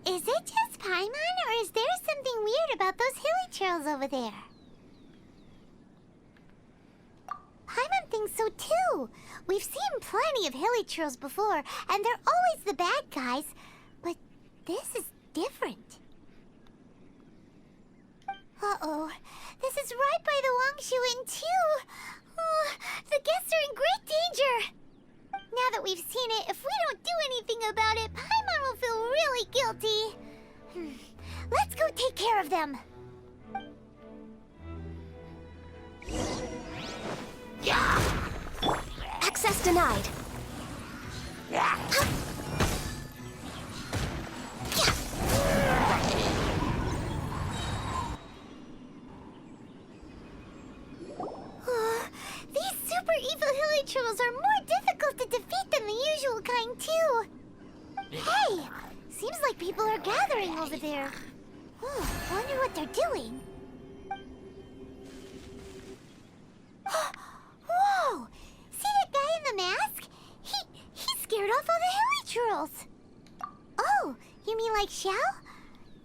Is it just Paimon, or is there something weird about those hilly trails over there? Paimon thinks so too. We've seen plenty of hilly trails before, and they're always the bad guys. But this is different. Uh-oh. This is right by the Wangshu Inn too. Oh, the guests are in great danger. Now that we've seen it, if we don't do anything about it, Paimon will feel really guilty. Let's go take care of them. Access denied. These super evil hilly trolls are more difficult to defeat than the usual kind, too. Hey! Seems like people are gathering over there. Wonder what they're doing. Whoa! See that guy in the mask? He scared off all the hilly trolls. Oh, you mean like Xiao?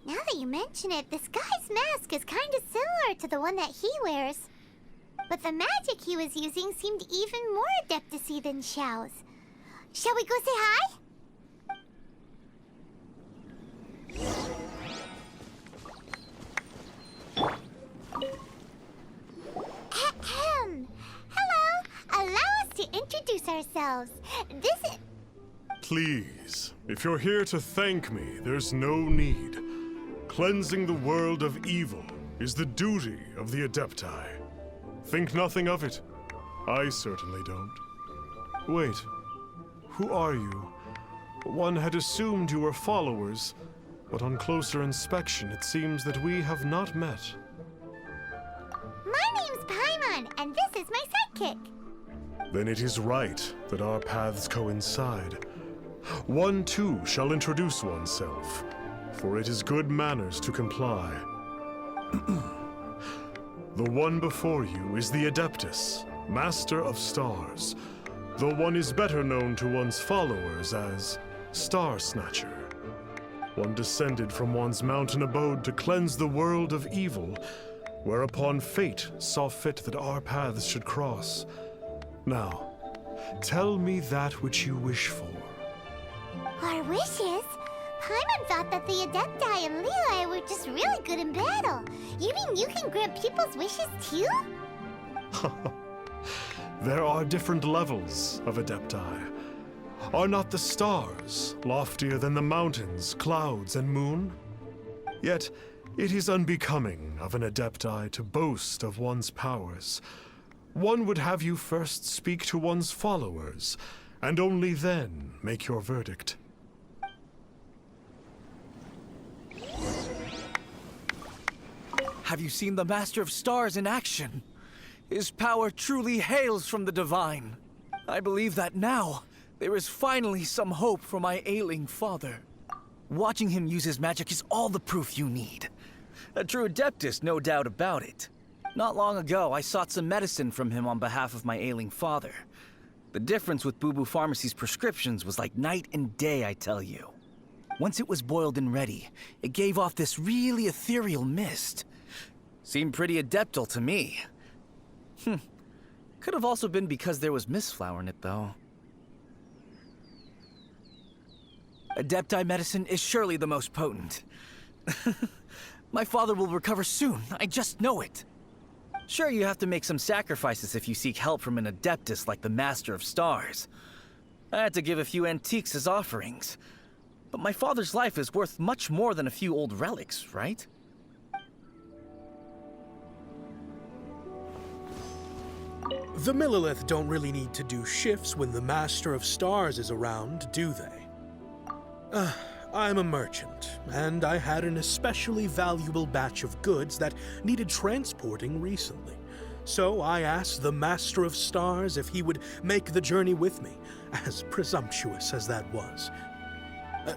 Now that you mention it, this guy's mask is kind of similar to the one that he wears. But the magic he was using seemed even more adeptacy than Xiao's. Shall we go say hi? Ahem. Hello. Allow us to introduce ourselves. This is... Please, if you're here to thank me, there's no need. Cleansing the world of evil is the duty of the Adepti. Think nothing of it. I certainly don't. Wait, who are you? One had assumed you were followers, but on closer inspection it seems that we have not met. My name's Paimon, and this is my sidekick. Then it is right that our paths coincide. One too shall introduce oneself, for it is good manners to comply. The one before you is the Adeptus, Master of Stars, though one is better known to one's followers as Star Snatcher. One descended from one's mountain abode to cleanse the world of evil, whereupon fate saw fit that our paths should cross. Now, tell me that which you wish for. Our wishes? Paimon thought that the Adepti and Leela were just really good in battle. You mean you can grant people's wishes too? There are different levels of Adepti. Are not the stars loftier than the mountains, clouds, and moon? Yet, it is unbecoming of an Adepti to boast of one's powers. One would have you first speak to one's followers, and only then make your verdict. Have you seen the Master of Stars in action? His power truly hails from the divine. I believe that now, there is finally some hope for my ailing father. Watching him use his magic is all the proof you need. A true Adeptus, no doubt about it. Not long ago, I sought some medicine from him on behalf of my ailing father. The difference with Boo Boo Pharmacy's prescriptions was like night and day, I tell you. Once it was boiled and ready, it gave off this really ethereal mist. Seemed pretty adeptal to me. Could have also been because there was mistflower in it, though. Adepti medicine is surely the most potent. My father will recover soon, I just know it. Sure, you have to make some sacrifices if you seek help from an Adeptus like the Master of Stars. I had to give a few antiques as offerings. But my father's life is worth much more than a few old relics, right? The Millilith don't really need to do shifts when the Master of Stars is around, do they? I'm a merchant, and I had an especially valuable batch of goods that needed transporting recently. So I asked the Master of Stars if he would make the journey with me, as presumptuous as that was.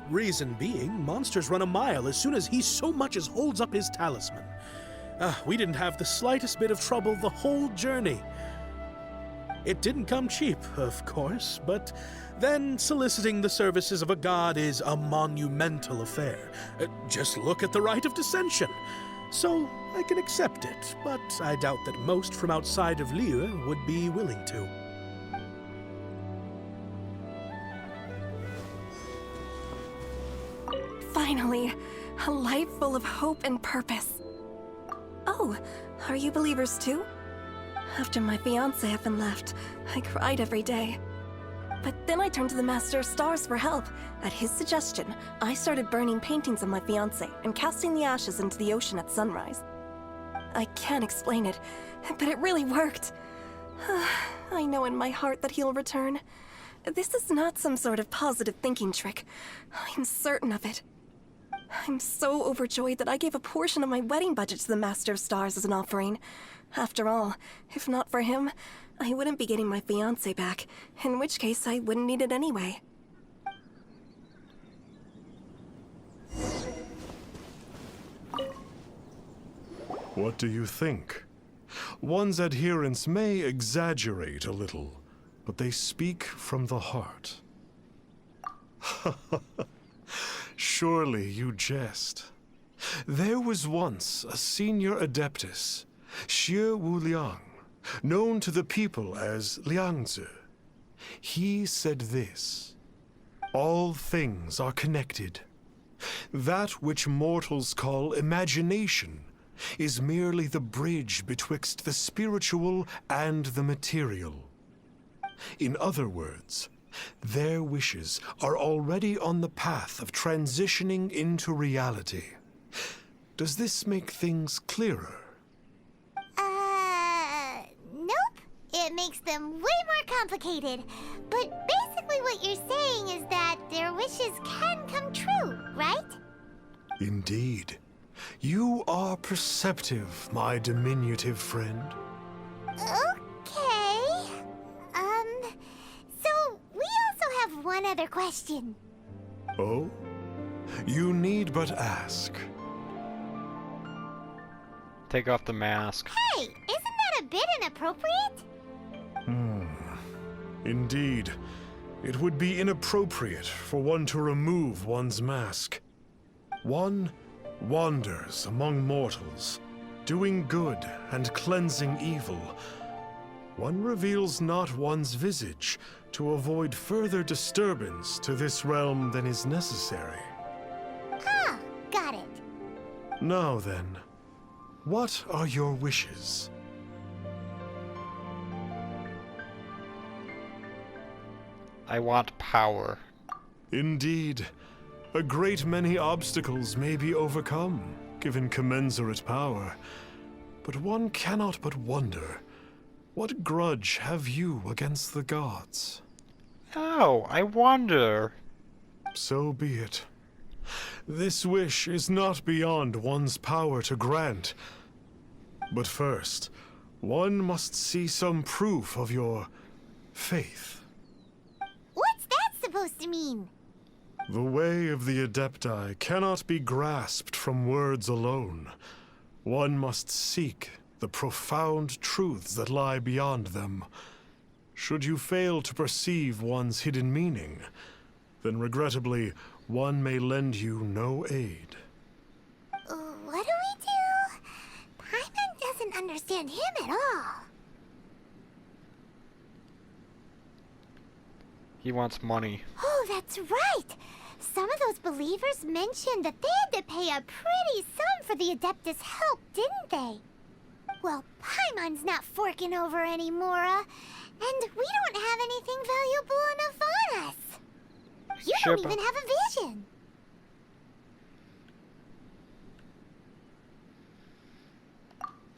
Reason being, monsters run a mile as soon as he so much as holds up his talisman. We didn't have the slightest bit of trouble the whole journey. It didn't come cheap, of course, but then soliciting the services of a god is a monumental affair. Just look at the rite of dissension. So I can accept it, but I doubt that most from outside of Liyue would be willing to. Finally, a life full of hope and purpose. Oh, are you believers too? After my fiancé had been left, I cried every day. But then I turned to the Master of Stars for help. At his suggestion, I started burning paintings of my fiancé and casting the ashes into the ocean at sunrise. I can't explain it, but it really worked. I know in my heart that he'll return. This is not some sort of positive thinking trick. I'm certain of it. I'm so overjoyed that I gave a portion of my wedding budget to the Master of Stars as an offering. After all, if not for him, I wouldn't be getting my fiancé back, in which case I wouldn't need it anyway. What do you think? One's adherents may exaggerate a little, but they speak from the heart. Surely you jest. There was once a senior adeptus, Xie Wuliang, known to the people as Liangzi. He said this: all things are connected. That which mortals call imagination is merely the bridge betwixt the spiritual and the material. In other words, their wishes are already on the path of transitioning into reality. Does this make things clearer? Nope. It makes them way more complicated. But basically what you're saying is that their wishes can come true, right? Indeed. You are perceptive, my diminutive friend. Okay. So we also have one other question. Oh? You need but ask. Take off the mask. Hey, isn't that a bit inappropriate? Indeed. It would be inappropriate for one to remove one's mask. One wanders among mortals, doing good and cleansing evil. One reveals not one's visage to avoid further disturbance to this realm than is necessary. Ah, got it. Now then, what are your wishes? I want power. Indeed. A great many obstacles may be overcome, given commensurate power. But one cannot but wonder, what grudge have you against the gods? Oh, I wonder. So be it. This wish is not beyond one's power to grant. But first, one must see some proof of your faith. What's that supposed to mean? The way of the Adepti cannot be grasped from words alone. One must seek the profound truths that lie beyond them. Should you fail to perceive one's hidden meaning, then regrettably, one may lend you no aid. What do we do? Paimon doesn't understand him at all. He wants money. Oh, that's right! Some of those believers mentioned that they had to pay a pretty sum for the Adeptus' help, didn't they? Well, Paimon's not forking over anymore, and we don't have anything valuable enough on us. You don't even have a vision.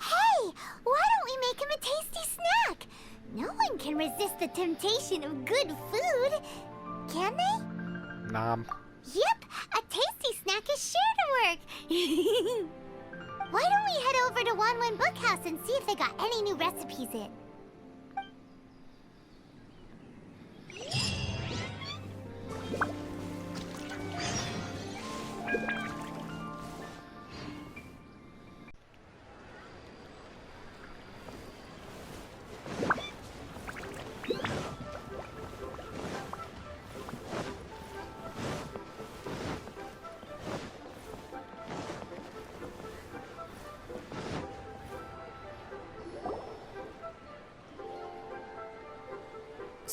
Hey, why don't we make him a tasty snack? No one can resist the temptation of good food, can they? Nom. Yep, a tasty snack is sure to work. Why don't we head over to Wanwen Bookhouse and see if they got any new recipes in?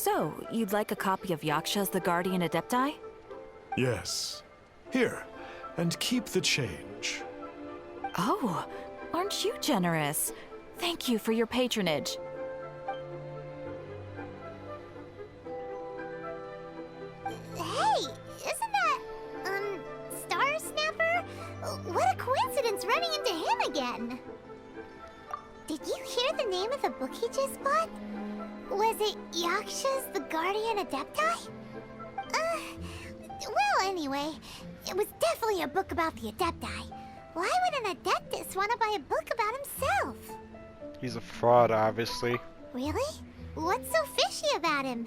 So, you'd like a copy of Yaksha's The Guardian Adepti? Yes. Here, and keep the change. Oh, aren't you generous? Thank you for your patronage. Hey, isn't that, Star Snapper? What a coincidence running into him again. Did you hear the name of the book he just bought? Was it Yaksha's The Guardian Adepti? Well, anyway, it was definitely a book about the Adepti. Why would an Adeptus want to buy a book about himself? He's a fraud, obviously. Really? What's so fishy about him?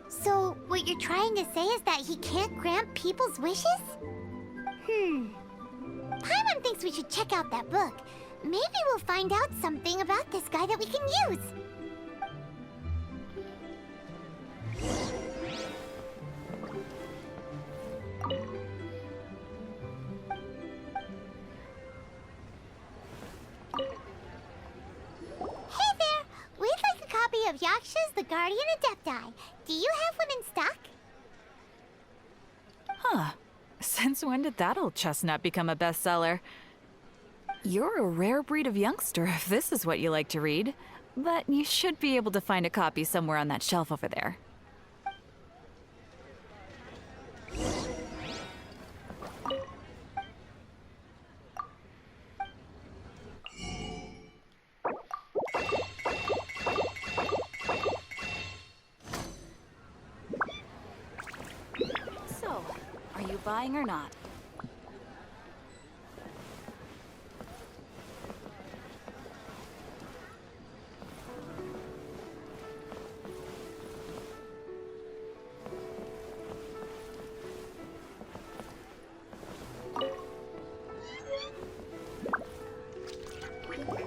So, what you're trying to say is that he can't grant people's wishes? Paimon thinks we should check out that book. Maybe we'll find out something about this guy that we can use. Hey there! We'd like a copy of Yaksha's The Guardian Adepti. Do you have one in stock? Huh. Since when did that old chestnut become a bestseller? You're a rare breed of youngster if this is what you like to read. But you should be able to find a copy somewhere on that shelf over there. So, are you buying or not?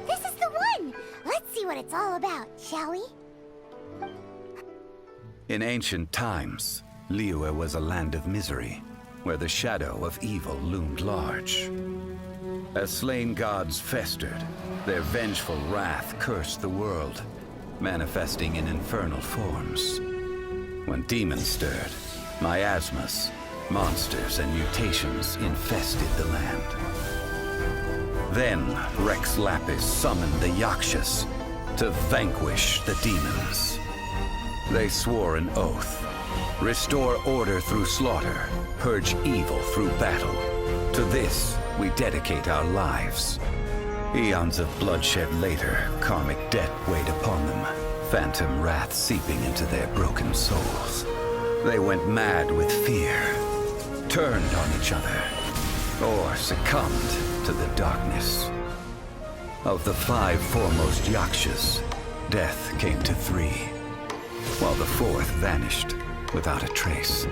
This is the one! Let's see what it's all about, shall we? In ancient times, Liyue was a land of misery, where the shadow of evil loomed large. As slain gods festered, their vengeful wrath cursed the world, manifesting in infernal forms. When demons stirred, miasmas, monsters, and mutations infested the land. Then Rex Lapis summoned the Yakshas to vanquish the demons. They swore an oath: restore order through slaughter, purge evil through battle. To this, we dedicate our lives. Eons of bloodshed later, karmic debt weighed upon them, phantom wrath seeping into their broken souls. They went mad with fear, turned on each other, or succumbed to the darkness. Of the 5 foremost Yakshas, death came to 3, while the 4th vanished without a trace.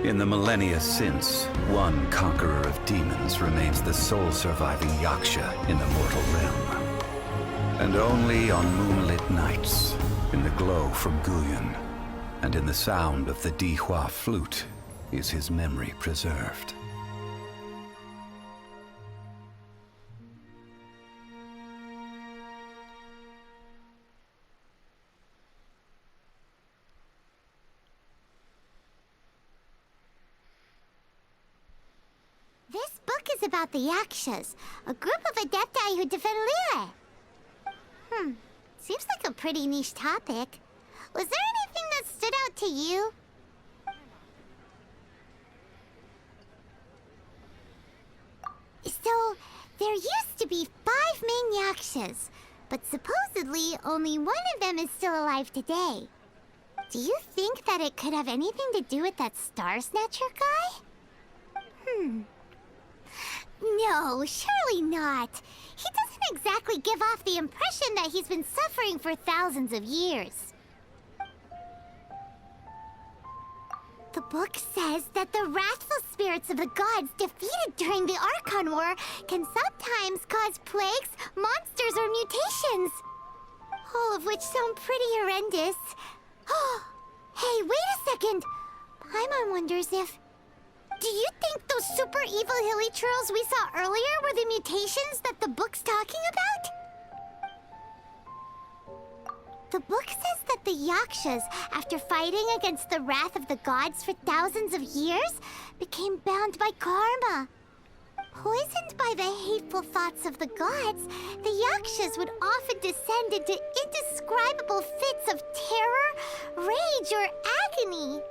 In the millennia since, one conqueror of demons remains the sole surviving Yaksha in the mortal realm. And only on moonlit nights, in the glow from Guyon, and in the sound of the Dihua flute, is his memory preserved. This book is about the Yakshas, a group of Adepti who defend Liyue. Seems like a pretty niche topic. Was there anything that stood out to you? So, there used to be 5 main Yakshas, but supposedly only one of them is still alive today. Do you think that it could have anything to do with that Star Snatcher guy? No, surely not. He doesn't exactly give off the impression that he's been suffering for thousands of years. The book says that the wrathful spirits of the gods defeated during the Archon War can sometimes cause plagues, monsters, or mutations. All of which sound pretty horrendous. Hey, wait a second! Paimon wonders if... Do you think those super evil hilly churls we saw earlier were the mutations that the book's talking about? The book says that the Yakshas, after fighting against the wrath of the gods for thousands of years, became bound by karma. Poisoned by the hateful thoughts of the gods, the Yakshas would often descend into indescribable fits of terror, rage, or agony.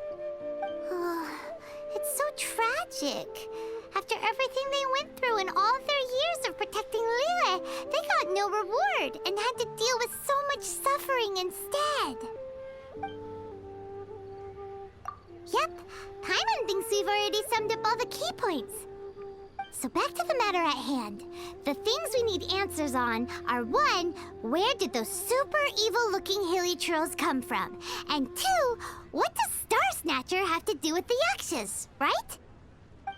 It's so tragic. After everything they went through in all their years of protecting Liyue, they got no reward and had to deal with so much suffering instead. Yep, Paimon thinks we've already summed up all the key points. So back to the matter at hand. The things we need answers on are 1, where did those super evil-looking hilly churls come from? And 2, what does Star Snatcher have to do with the Yakshas, right?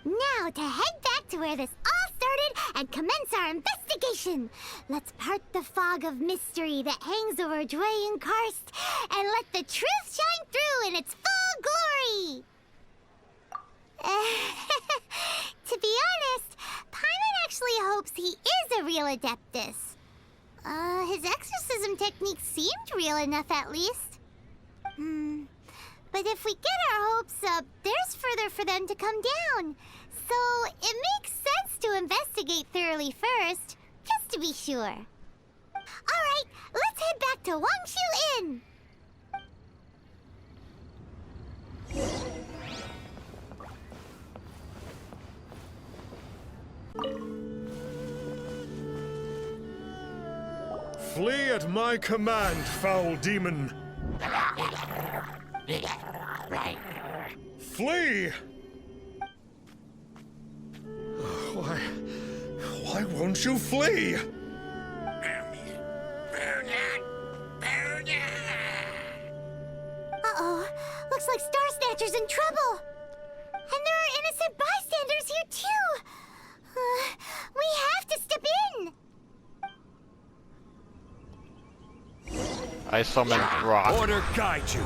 Now to head back to where this all started and commence our investigation. Let's part the fog of mystery that hangs over Dwayne Karst and let the truth shine through in its full glory. To be honest, Paimon actually hopes he is a real Adeptus. His exorcism technique seemed real enough at least. But if we get our hopes up, there's further for them to come down. So it makes sense to investigate thoroughly first, just to be sure. Alright, let's head back to Wangshu Inn! Flee at my command, foul demon! Flee! Why won't you flee? Uh-oh, looks like Star Snatcher's in trouble. And there are innocent bystanders here too. We have to step in. I summon rock. Order guide you.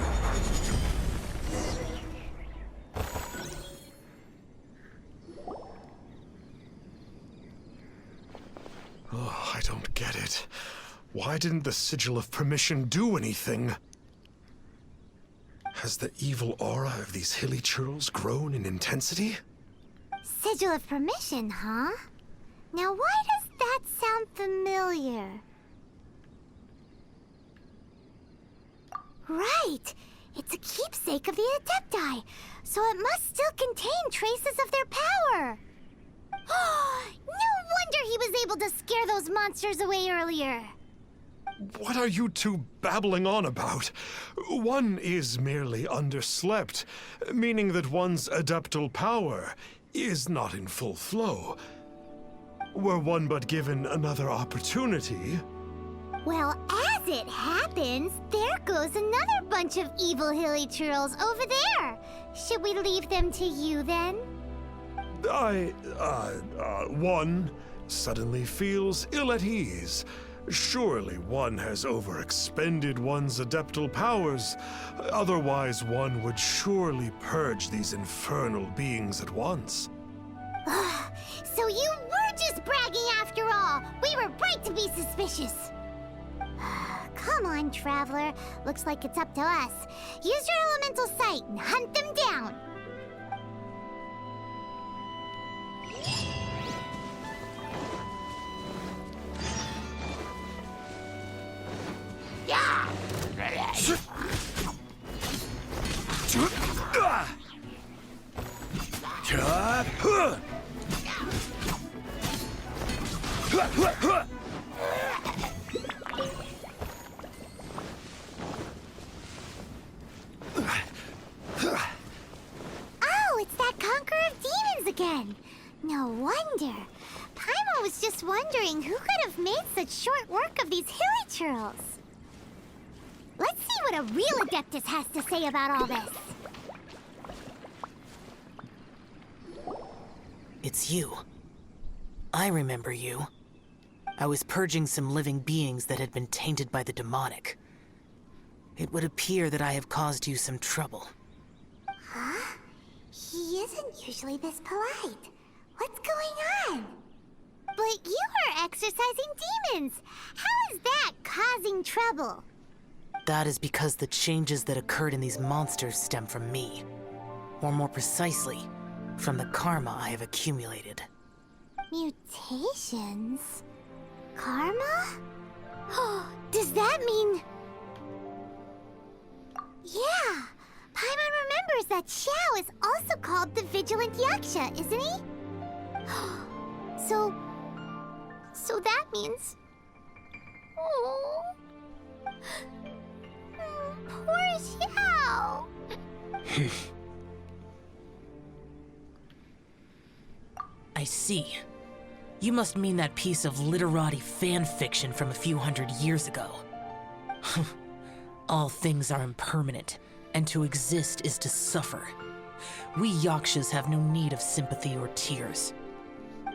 Oh, I don't get it. Why didn't the Sigil of Permission do anything? Has the evil aura of these hilly churls grown in intensity? Sigil of Permission, huh? Now why does that sound familiar? Right! It's a keepsake of the Adepti, so it must still contain traces of their power. No wonder he was able to scare those monsters away earlier. What are you two babbling on about? One is merely underslept, meaning that one's adeptal power is not in full flow. Were one but given another opportunity... Well, as it happens, there goes another bunch of evil hilly churls over there. Should we leave them to you then? One suddenly feels ill at ease. Surely one has overexpended one's adeptal powers. Otherwise, one would surely purge these infernal beings at once. So you were just bragging after all. We were right to be suspicious. Come on, Traveler. Looks like it's up to us. Use your elemental sight and hunt them down. Oh, it's that Conqueror of Demons again. No wonder. Paimon was just wondering who could have made such short work of these hilly churls. Let's see what a real Adeptus has to say about all this. It's you. I remember you. I was purging some living beings that had been tainted by the demonic. It would appear that I have caused you some trouble. Huh? You? isn't usually this polite. What's going on? But you are exorcising demons! How is that causing trouble? That is because the changes that occurred in these monsters stem from me. Or more precisely, from the karma I have accumulated. Mutations? Karma? Does that mean... Yeah! Paimon remembers that Xiao is also called the Vigilant Yaksha, isn't he? So that means... Oh... Poor Xiao! I see. You must mean that piece of literati fan fiction from a few hundred years ago. All things are impermanent, and to exist is to suffer. We Yakshas have no need of sympathy or tears.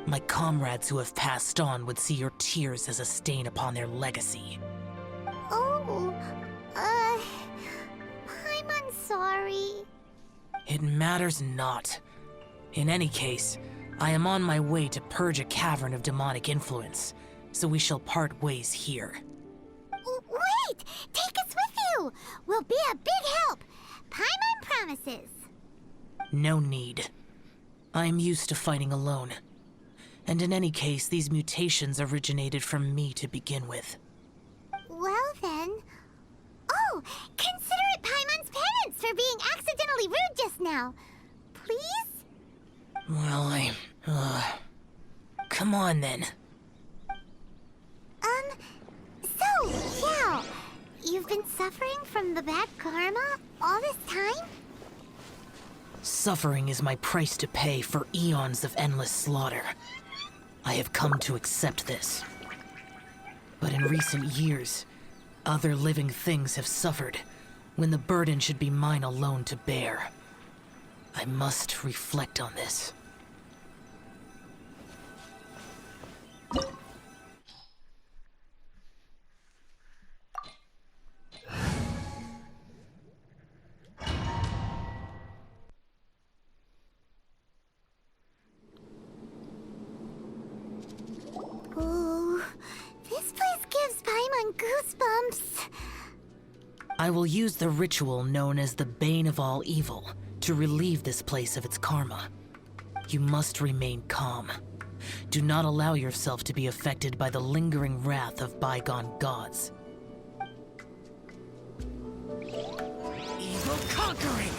My comrades who have passed on would see your tears as a stain upon their legacy. Oh, I'm sorry. It matters not. In any case, I am on my way to purge a cavern of demonic influence, so we shall part ways here. Wait! Take us with you! We'll be a big help! Paimon promises! No need. I am used to fighting alone. And in any case, these mutations originated from me to begin with. Well then... Oh! Consider it Paimon's penance for being accidentally rude just now! Please? Well, come on then. So, Xiao, you've been suffering from the bad karma all this time? Suffering is my price to pay for eons of endless slaughter. I have come to accept this. But in recent years, other living things have suffered, when the burden should be mine alone to bear. I must reflect on this. Ooh, this place gives Paimon goosebumps. I will use the ritual known as the Bane of All Evil to relieve this place of its karma. You must remain calm. Do not allow yourself to be affected by the lingering wrath of bygone gods. Evil conquering!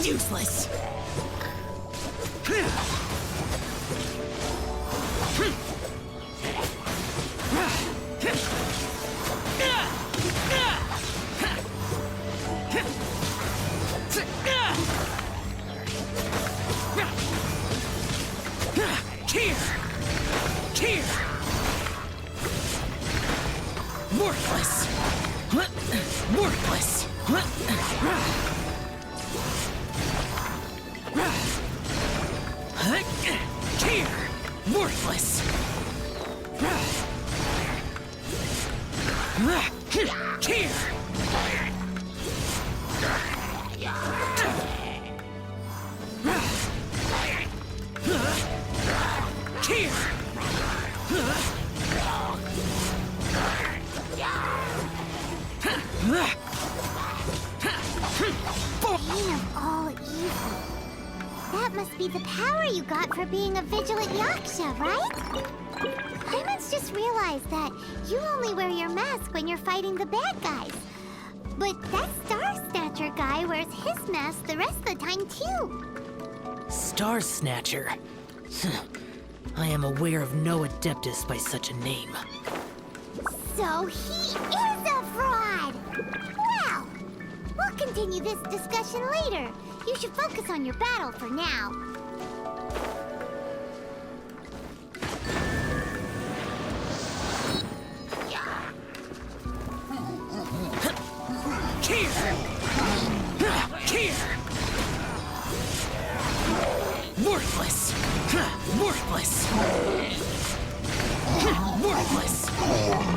Useless! Worthless! Worthless! Here! Worthless! Here! Bane of all evil. That must be the power you got for being a vigilant Yaksha, right? Paimon's just realized that you only wear your mask when you're fighting the bad guys. But that Star Snatcher guy wears his mask the rest of the time, too. Star Snatcher? I am aware of no Adeptus by such a name. So he is a fraud! Well, we'll continue this discussion later. You should focus on your battle for now. Worthless! Worthless! Worthless! Worthless!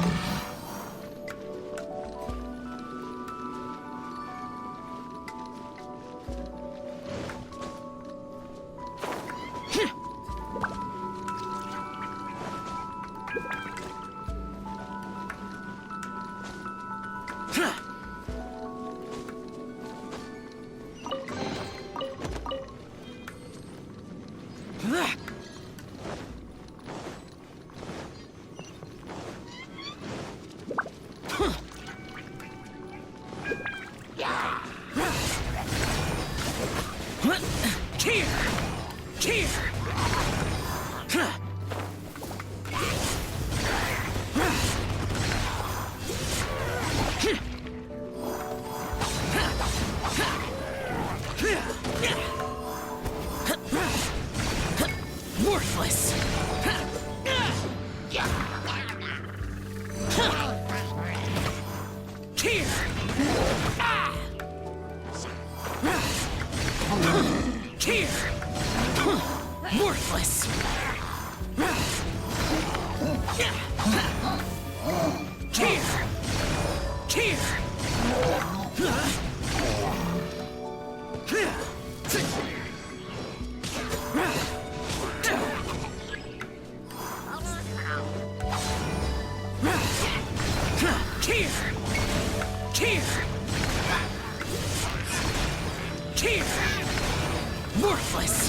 Here! Here! Worthless! Here! Worthless!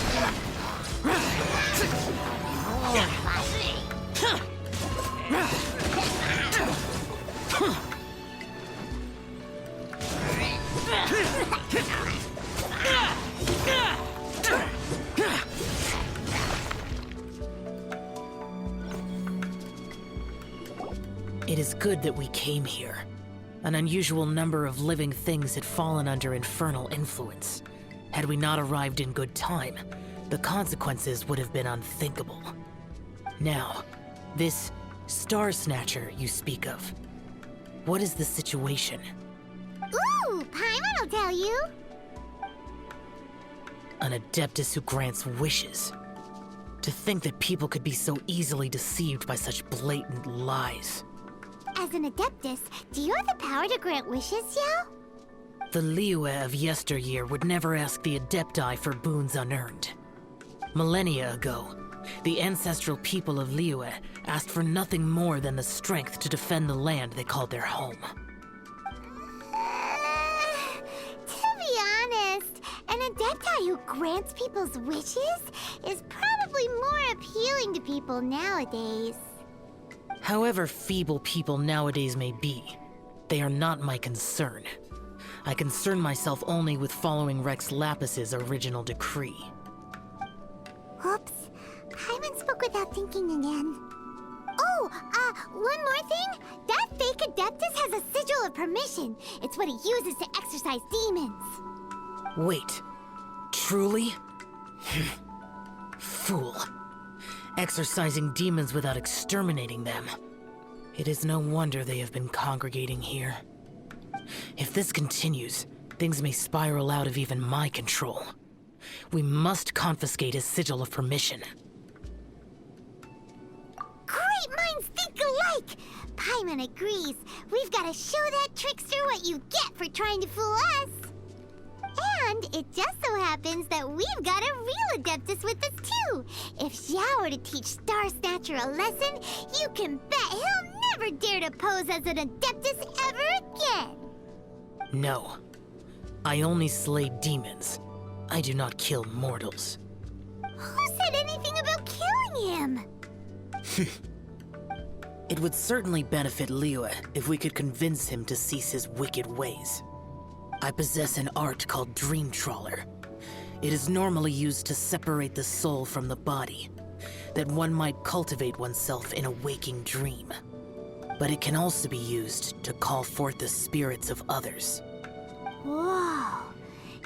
It is good that we came here. An unusual number of living things had fallen under infernal influence. Had we not arrived in good time, the consequences would have been unthinkable. Now, this Star Snatcher you speak of, what is the situation? Ooh, Paimon will tell you. An Adeptus who grants wishes. To think that people could be so easily deceived by such blatant lies. As an Adeptus, do you have the power to grant wishes, Xiao? The Liyue of yesteryear would never ask the Adepti for boons unearned. Millennia ago, the ancestral people of Liyue asked for nothing more than the strength to defend the land they called their home. To be honest, an Adepti who grants people's wishes is probably more appealing to people nowadays. However feeble people nowadays may be, they are not my concern. I concern myself only with following Rex Lapis's original decree. Oops. Paimon spoke without thinking again. Oh, one more thing. That fake Adeptus has a sigil of permission. It's what he uses to exorcise demons. Wait, truly? Fool. Exorcising demons without exterminating them. It is no wonder they have been congregating here. If this continues, things may spiral out of even my control. We must confiscate his sigil of permission. Great minds think alike! Paimon agrees. We've got to show that trickster what you get for trying to fool us. And it just so happens that we've got a real Adeptus with us too. If Xiao were to teach Star Snatcher a lesson, you can bet he'll never dare to pose as an Adeptus ever again. No. I only slay demons. I do not kill mortals. Who said anything about killing him? It would certainly benefit Liyue if we could convince him to cease his wicked ways. I possess an art called Dream Trawler. It is normally used to separate the soul from the body, that one might cultivate oneself in a waking dream. But it can also be used to call forth the spirits of others. Whoa.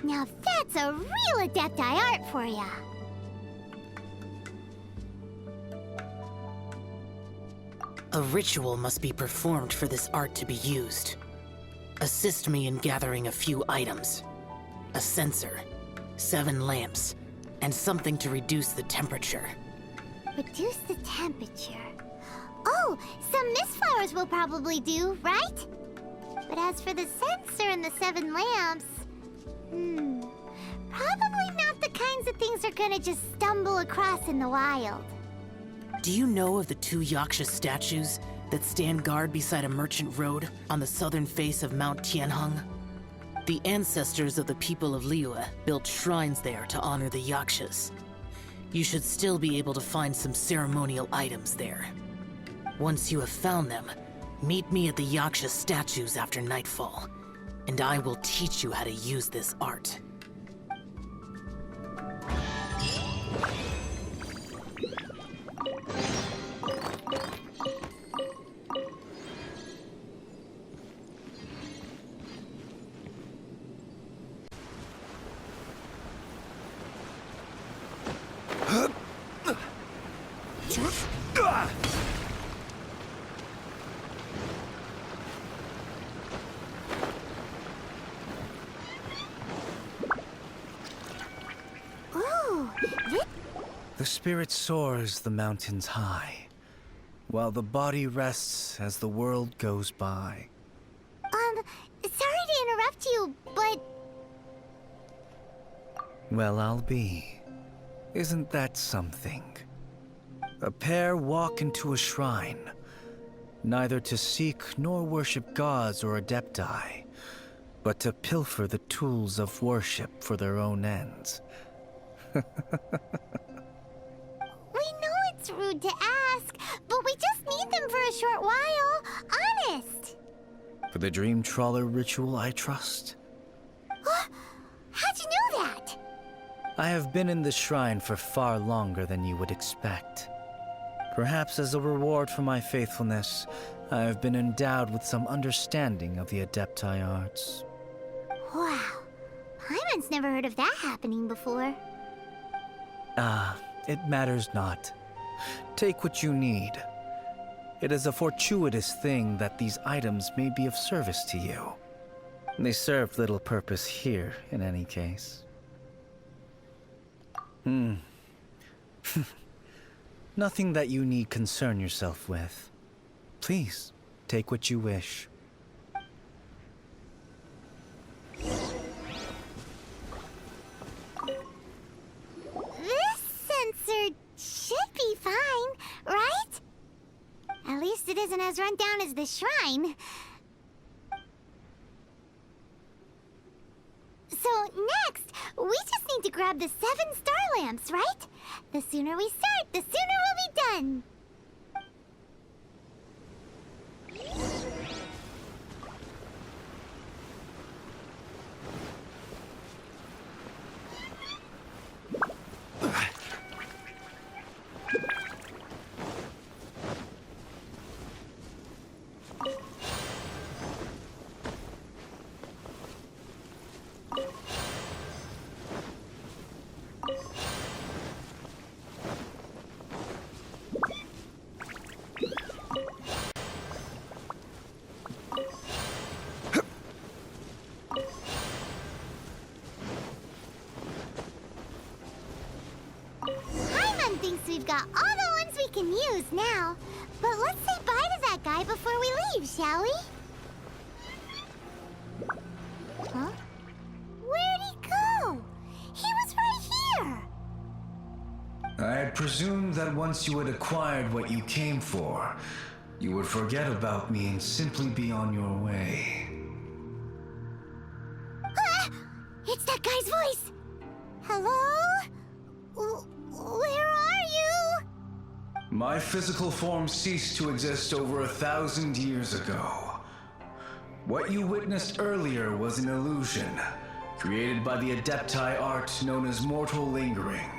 Now that's a real Adepti art for ya. A ritual must be performed for this art to be used. Assist me in gathering a few items. A censer, 7 lamps, and something to reduce the temperature. Reduce the temperature. Oh, some mist flowers will probably do, right? But as for the censer and the 7 lamps, probably not the kinds of things they're gonna just stumble across in the wild. Do you know of the 2 Yaksha statues that stand guard beside a merchant road on the southern face of Mount Tianheng? The ancestors of the people of Liyue built shrines there to honor the Yakshas. You should still be able to find some ceremonial items there. Once you have found them, meet me at the Yaksha statues after nightfall, and I will teach you how to use this art. Ooh, this... The spirit soars the mountains high, while the body rests as the world goes by. Sorry to interrupt you, but... Well, I'll be. Isn't that something? A pair walk into a shrine, neither to seek nor worship gods or adepti, but to pilfer the tools of worship for their own ends. We know it's rude to ask, but we just need them for a short while. Honest. For the dream trawler ritual, I trust. How'd you know that? I have been in the shrine for far longer than you would expect. Perhaps as a reward for my faithfulness, I have been endowed with some understanding of the adepti arts. Wow. Paimon's never heard of that happening before. It matters not. Take what you need. It is a fortuitous thing that these items may be of service to you. They served little purpose here, in any case. Nothing that you need concern yourself with. Please, take what you wish. This sensor should be fine, right? At least it isn't as run down as the shrine. So next, we just need to grab the 7 star lamps, right? The sooner we start, the sooner we'll be done. Paimon thinks we've got all the ones we can use now. But let's say bye to that guy before we leave, shall we? Huh? Where'd he go? He was right here! I had presumed that once you had acquired what you came for, you would forget about me and simply be on your way. Ah! It's that guy's voice! Hello? Where are you? My physical form ceased to exist over 1,000 years ago. What you witnessed earlier was an illusion, created by the adepti art known as mortal lingering.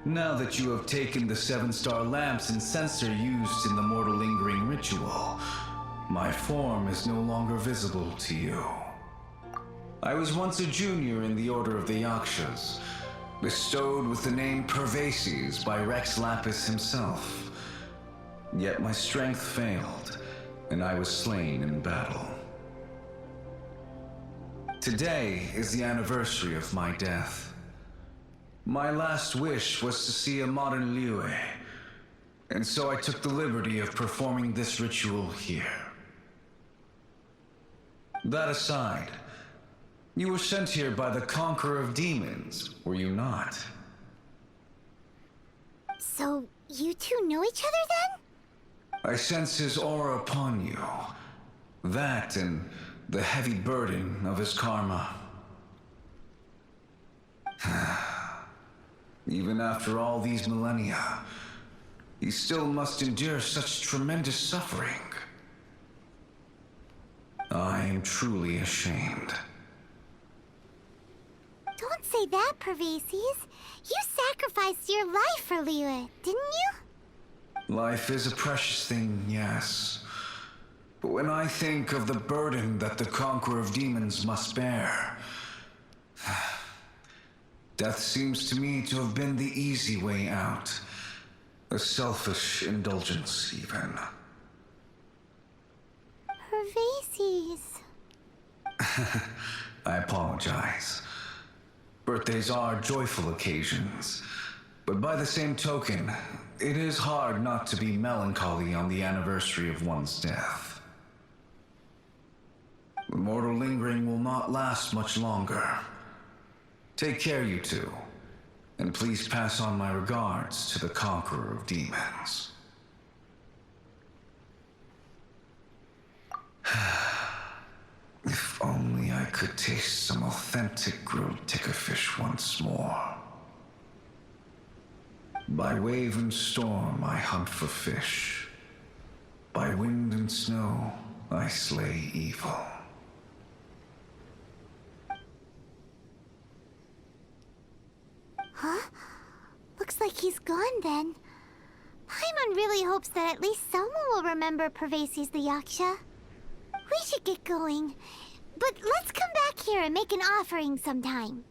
Now that you have taken the 7 star lamps and censer used in the mortal lingering ritual, my form is no longer visible to you. I was once a junior in the Order of the Yakshas, bestowed with the name Pervases by Rex Lapis himself. Yet my strength failed, and I was slain in battle. Today is the anniversary of my death. My last wish was to see a modern Liyue, and so I took the liberty of performing this ritual here. That aside, you were sent here by the Conqueror of Demons, were you not? So, you two know each other then? I sense his aura upon you. That and the heavy burden of his karma. Even after all these millennia, he still must endure such tremendous suffering. I am truly ashamed. Don't say that, Pervases. You sacrificed your life for Liyue, didn't you? Life is a precious thing, yes. But when I think of the burden that the Conqueror of Demons must bear, death seems to me to have been the easy way out. A selfish indulgence, even. Pervases. I apologize. Birthdays are joyful occasions, but by the same token, it is hard not to be melancholy on the anniversary of one's death. The mortal lingering will not last much longer. Take care, you two, and please pass on my regards to the Conqueror of Demons. If only I could taste some authentic grilled tickerfish once more. By wave and storm I hunt for fish. By wind and snow I slay evil. Huh? Looks like he's gone then. Paimon really hopes that at least someone will remember Pervases the Yaksha. We should get going. But let's come back here and make an offering sometime.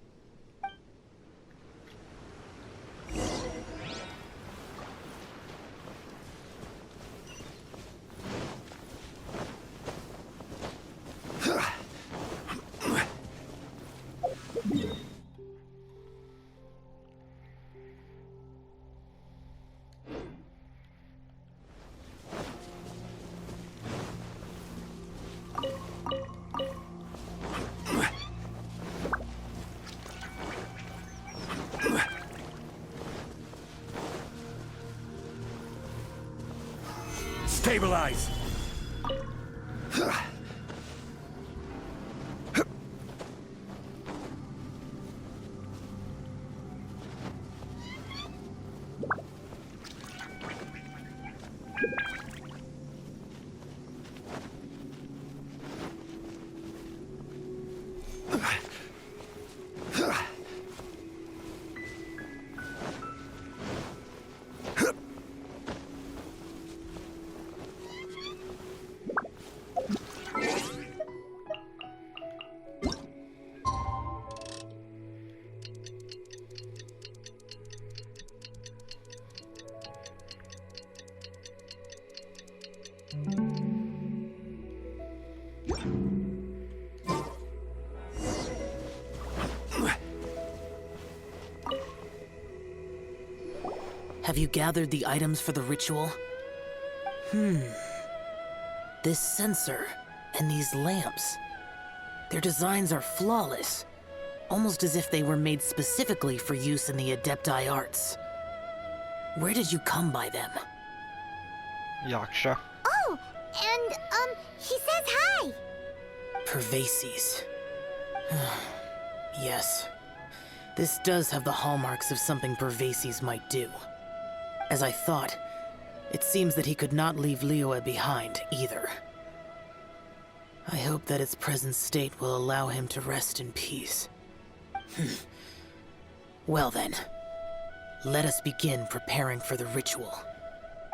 Stabilize! Have you gathered the items for the ritual? This sensor and these lamps. Their designs are flawless, almost as if they were made specifically for use in the Adepti arts. Where did you come by them? Yaksha. Oh, and, he says hi! Pervases. Yes. This does have the hallmarks of something Pervases might do. As I thought, it seems that he could not leave Liyue behind, either. I hope that its present state will allow him to rest in peace. Well then, let us begin preparing for the ritual.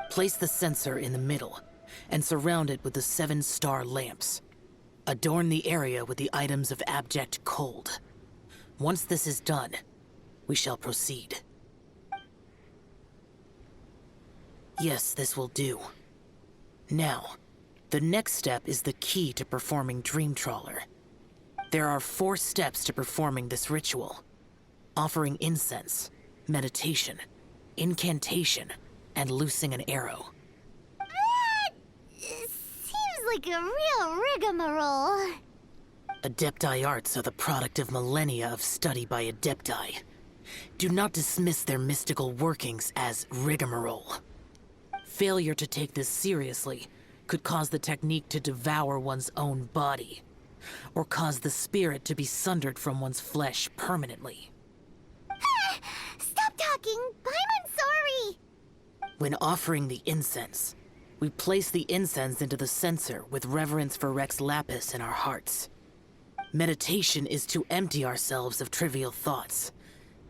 Place the censer in the middle, and surround it with the 7-star lamps. Adorn the area with the items of abject cold. Once this is done, we shall proceed. Yes, this will do. Now, the next step is the key to performing Dream Trawler. There are 4 steps to performing this ritual. Offering incense, meditation, incantation, and loosing an arrow. That seems like a real rigmarole. Adepti arts are the product of millennia of study by Adepti. Do not dismiss their mystical workings as rigmarole. Failure to take this seriously could cause the technique to devour one's own body, or cause the spirit to be sundered from one's flesh permanently. Stop talking! I'm sorry! When offering the incense, we place the incense into the censer with reverence for Rex Lapis in our hearts. Meditation is to empty ourselves of trivial thoughts,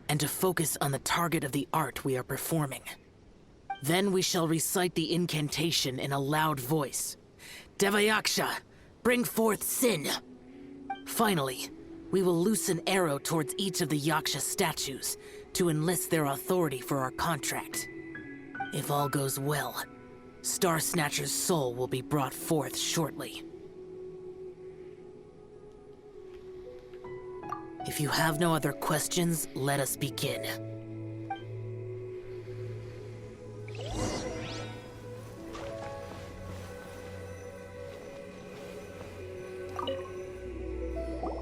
and to focus on the target of the art we are performing. Then we shall recite the incantation in a loud voice. Devayaksha, bring forth sin! Finally, we will loose an arrow towards each of the Yaksha statues to enlist their authority for our contract. If all goes well, Star Snatcher's soul will be brought forth shortly. If you have no other questions, let us begin.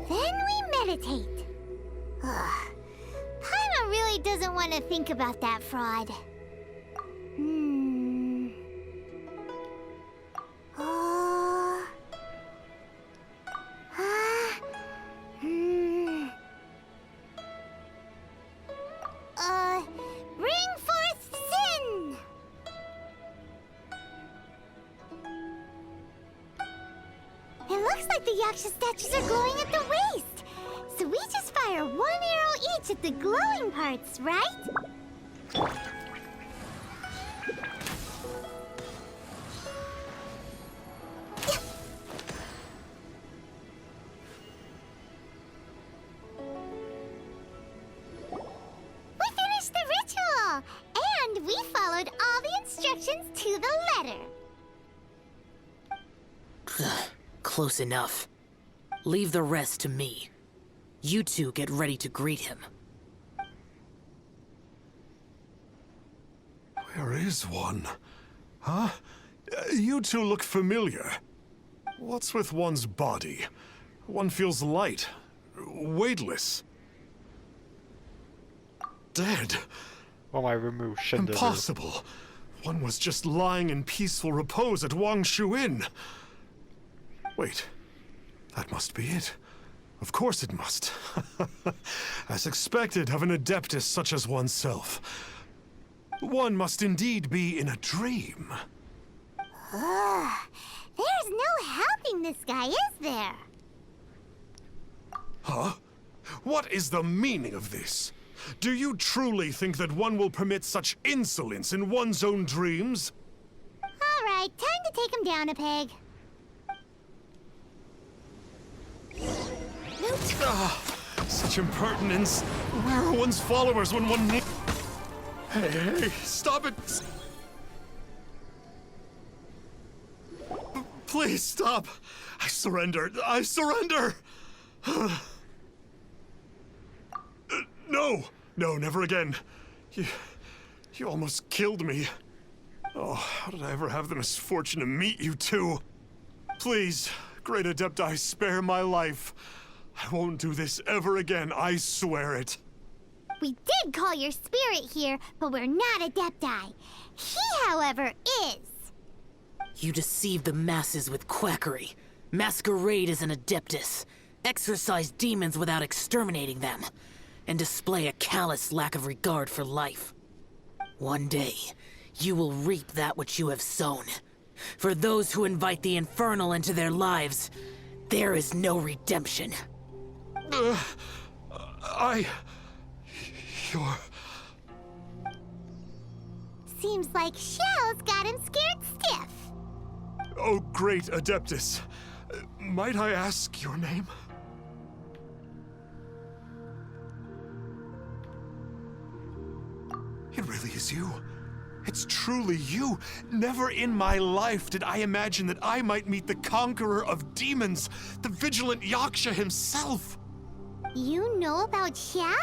Then we meditate. Ugh. Paimon really doesn't want to think about that fraud. Oh. Bring forth sin! It looks like the Yaksha statues are glowing at the waist. So we just fire 1 arrow each at the glowing parts, right? We finished the ritual! And we followed all the instructions to the letter. Close enough. Leave the rest to me. You two get ready to greet him. Where is one? Huh? You two look familiar. What's with one's body? One feels light, weightless. Dead. Vad man remove kände du? Impossible. One was just lying in peaceful repose at Wang Shuin. Wait, that must be it. Of course it must. As expected of an adeptus such as oneself. One must indeed be in a dream. There's no helping this guy, is there? Huh? What is the meaning of this? Do you truly think that one will permit such insolence in one's own dreams? All right, time to take him down a peg. Such impertinence. Where are one's followers when one needs... Hey, stop it! Please stop! I surrender! I surrender! No! No, never again. You almost killed me. Oh, how did I ever have the misfortune to meet you two? Please, Great Adepti, spare my life. I won't do this ever again, I swear it. We did call your spirit here, but we're not Adepti. He, however, is. You deceive the masses with quackery, masquerade as an adeptus, exorcise demons without exterminating them, and display a callous lack of regard for life. One day, you will reap that which you have sown. For those who invite the infernal into their lives, there is no redemption. You're... Seems like Xiao's got him scared stiff. Oh, great Adeptus. Might I ask your name? It really is you. It's truly you. Never in my life did I imagine that I might meet the conqueror of demons, the vigilant Yaksha himself. You know about Xiao?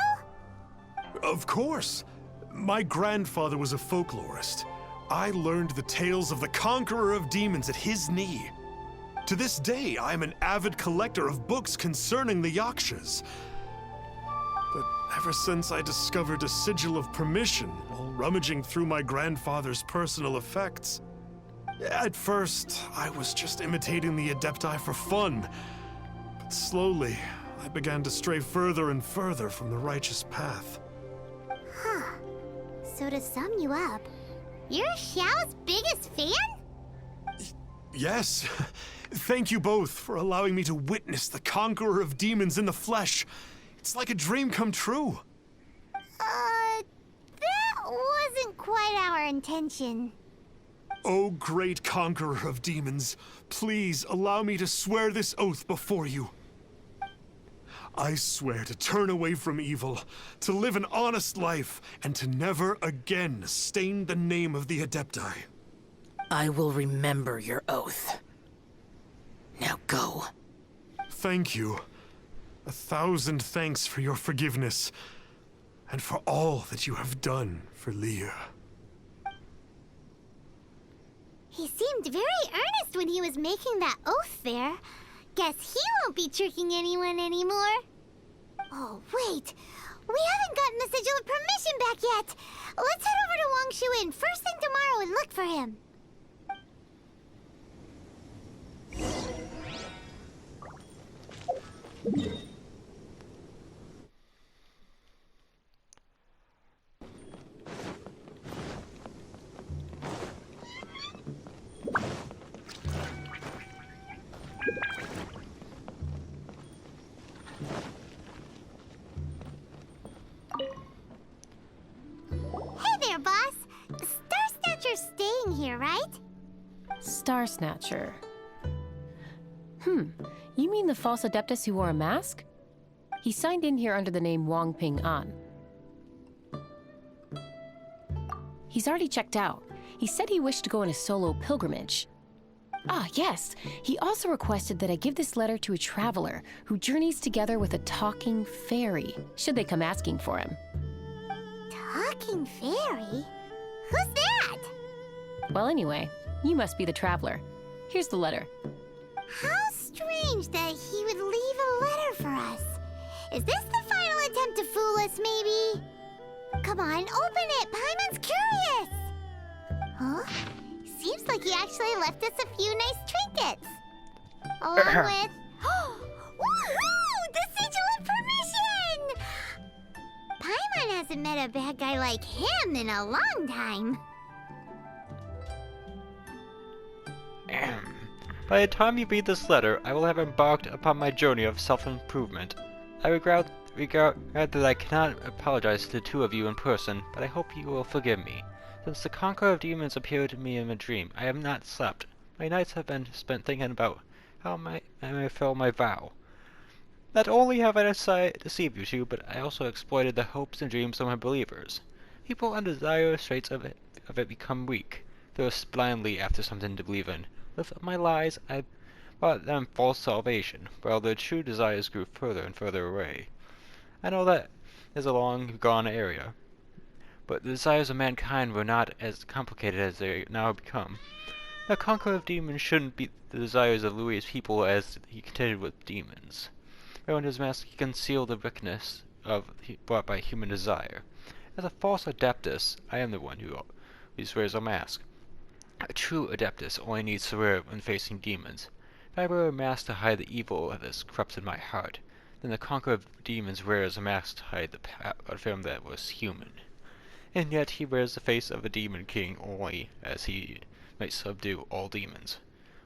Of course. My grandfather was a folklorist. I learned the tales of the conqueror of demons at his knee. To this day, I am an avid collector of books concerning the Yakshas. But ever since I discovered a sigil of permission while rummaging through my grandfather's personal effects, at first, I was just imitating the Adepti for fun. But slowly, I began to stray further and further from the righteous path. Huh. So to sum you up, you're Xiao's biggest fan? Yes. Thank you both for allowing me to witness the conqueror of demons in the flesh. It's like a dream come true. That wasn't quite our intention. Oh, great conqueror of demons, please allow me to swear this oath before you. I swear to turn away from evil, to live an honest life, and to never again stain the name of the Adepti. I will remember your oath. Now go. Thank you. 1,000 thanks for your forgiveness, and for all that you have done for Leah. He seemed very earnest when he was making that oath there. Guess he won't be tricking anyone anymore. Oh, wait. We haven't gotten the sigil of permission back yet. Let's head over to Wangshu Inn first thing tomorrow and look for him. Hey there, boss. Star Snatcher's staying here, right? Star Snatcher. You mean the false Adeptus who wore a mask? He signed in here under the name Wang Ping An. He's already checked out. He said he wished to go on a solo pilgrimage. Ah, yes. He also requested that I give this letter to a traveler who journeys together with a talking fairy, should they come asking for him. Talking fairy? Who's that? Well, anyway, you must be the traveler. Here's the letter. How strange that he would leave a letter for us. Is this the final attempt to fool us, maybe? Come on, open it! Paimon's curious! Huh? Seems like he actually left us a few nice trinkets. Along with... Woohoo! The sigil of permission! Paimon hasn't met a bad guy like him in a long time. By the time you read this letter, I will have embarked upon my journey of self-improvement. I regret that I cannot apologize to the two of you in person, but I hope you will forgive me. Since the conqueror of demons appeared to me in a dream, I have not slept. My nights have been spent thinking about how I may fulfill my vow. Not only have I deceived you two, but I also exploited the hopes and dreams of my believers. People on the dire straits of it become weak, thirst blindly after something to believe in. With my lies, I brought them false salvation, while their true desires grew further and further away. I know that is a long-gone area, but the desires of mankind were not as complicated as they now become. The conqueror of demons shouldn't beat the desires of Louis' people as he contended with demons. Around his mask he concealed the wickedness brought by human desire. As a false adeptus, I am the one who wears a mask. A true adeptus only needs to wear it when facing demons. If I wear a mask to hide the evil that is corrupted my heart, then the conqueror of demons wears a mask to hide the part of him that was human. And yet he wears the face of a demon king only as he might subdue all demons.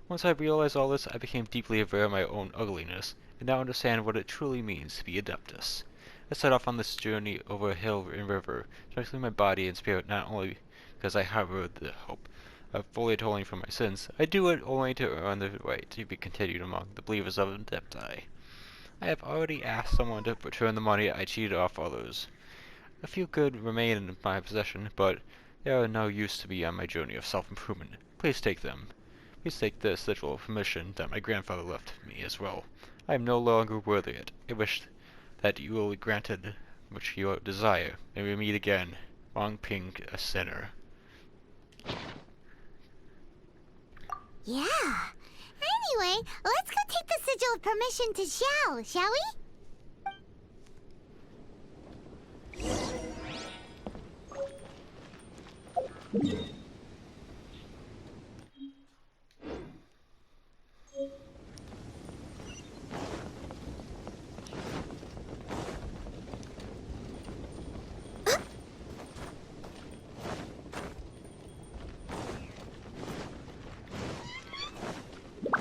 Once I realized all this, I became deeply aware of my own ugliness, and now understand what it truly means to be adeptus. I set off on this journey over a hill and river, strengthening my body and spirit not only because I harbored the hope of fully atoning for my sins. I do it only to earn the right to be continued among the believers of Adepti. I have already asked someone to return the money I cheated off others. A few could remain in my possession, but They are no use to me on my journey of self-improvement. Please take them. Please take this sigil of permission that my grandfather left me as well. I am no longer worthy it. I wish that you will grant it which you desire. May we meet again. Wang Ping, a sinner. Yeah. Anyway, let's go take the sigil of permission to Xiao, shall we?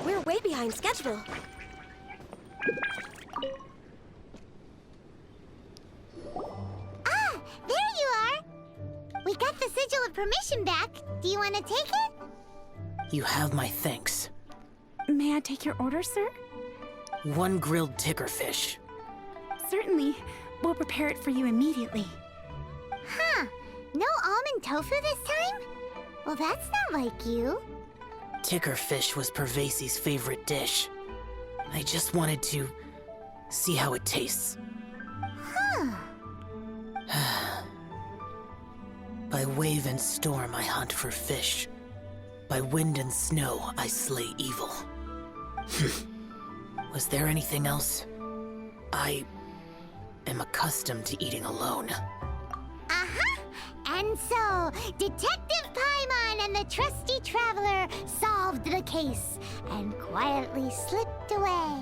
We're way behind schedule. Ah, there you are. We got the sigil of permission back. Do you want to take it? You have my thanks. May I take your order, sir? 1 grilled tickerfish. Certainly. We'll prepare it for you immediately. Huh. No almond tofu this time? Well, that's not like you. Tickerfish was Pervasi's favorite dish. I just wanted to see how it tastes. Huh. By wave and storm I hunt for fish. By wind and snow I slay evil. Was there anything else? I am accustomed to eating alone. Uh-huh. And so, Detective Paimon and the trusty traveler solved the case and quietly slipped away.